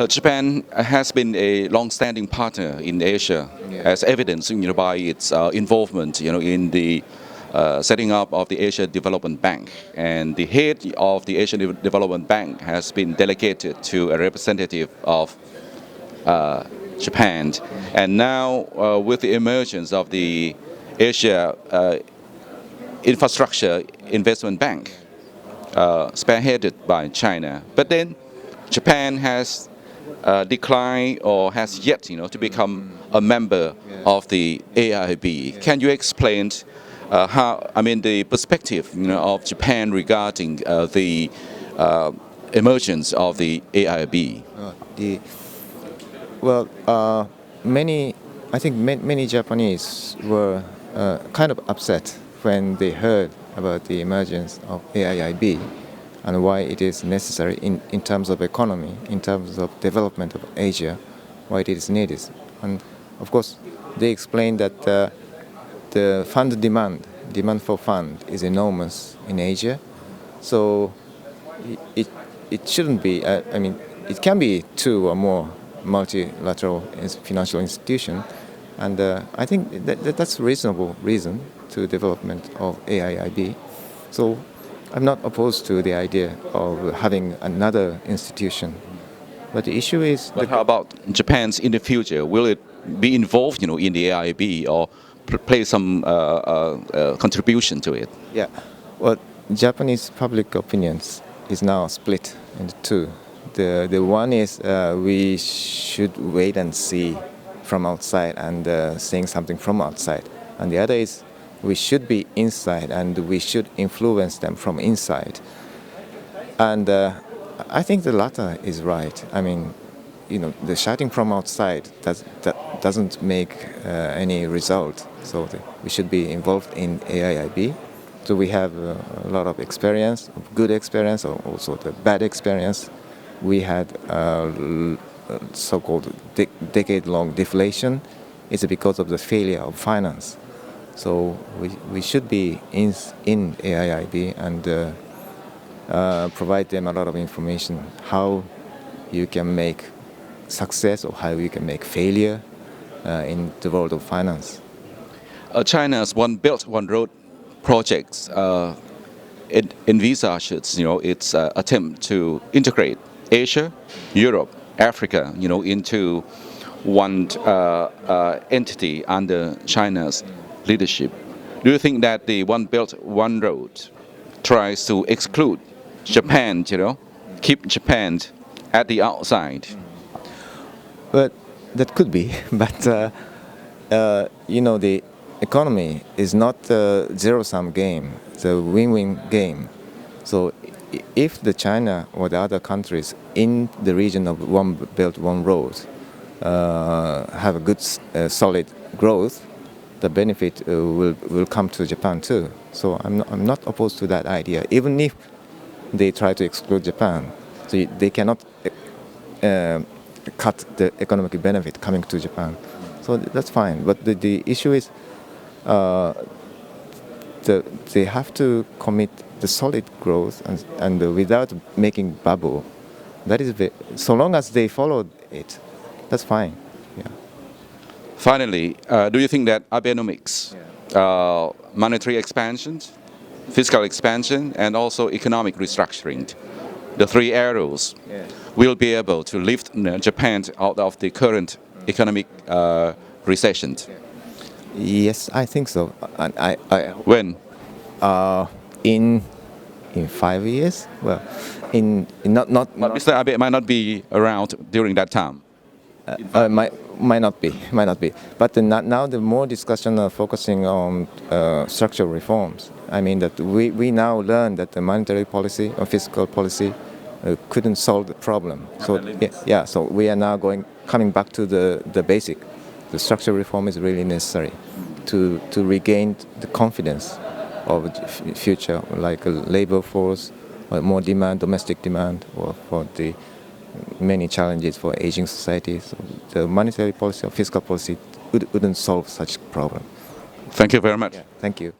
Japan has been a long-standing partner in Asia, as evidenced by its involvement in the setting up of the Asia Development Bank. And the head of the Asia Development Bank has been delegated to a representative of Japan. And now with the emergence of the Asia Infrastructure Investment Bank, spearheaded by China. But then Japan has declined or has yet to become a member of the AIIB. Can you explain the perspective of Japan regarding the emergence of the AIIB? I think many Japanese were kind of upset when they heard about the emergence of AIIB and why it is necessary in terms of economy, in terms of development of Asia, why it is needed. And of course, they explained that the fund demand for fund is enormous in Asia. So it shouldn't be, it can be two or more multilateral financial institutions. And I think that's a reasonable reason to development of AIIB. So I'm not opposed to the idea of having another institution. But the issue is... But how about Japan's in the future? Will it be involved in the AIIB or play some contribution to it? Yeah. Well, Japanese public opinions is now split into two. The one is we should wait and see from outside and saying something from outside. And the other is we should be inside and we should influence them from inside. And I think the latter is right. The shouting from outside doesn't make any result. So we should be involved in AIIB. So we have a lot of experience, good experience, or also the bad experience. We had so-called decade-long deflation. It's because of the failure of finance. So we should be in AIIB and provide them a lot of information how you can make success or how you can make failure in the world of finance. China's One Belt, One Road projects it envisages its attempt to integrate Asia, Europe, Africa into one entity under China's leadership. Do you think that the One Belt, One Road tries to exclude Japan, keep Japan at the outside? But that could be, but the economy is not a zero-sum game, it's a win-win game. So if the China or the other countries in the region of One Belt, One Road have a good, solid growth, the benefit will come to Japan too. So I'm not opposed to that idea, even if they try to exclude Japan. So they cannot cut the economic benefit coming to Japan. So that's fine. But the issue is they have to commit the solid growth and without making bubble. That is so long as they follow it, that's fine. Yeah. Finally, do you think that ADBnomics, monetary expansion, fiscal expansion, and also economic restructuring, the three arrows, will be able to lift Japan out of the current economic recession? Yes, I think so. And when? In 5 years. Well, not. But Mr. Abe might not be around during that time. Might not be. But now the more discussion are focusing on structural reforms. That we now learn that the monetary policy or fiscal policy couldn't solve the problem. So so we are now coming back to the basic. The structural reform is really necessary to regain the confidence of the future, like a labor force, or more demand, domestic demand, or for the many challenges for aging society. So the monetary policy or fiscal policy wouldn't solve such problem. Thank you very much. Yeah, thank you.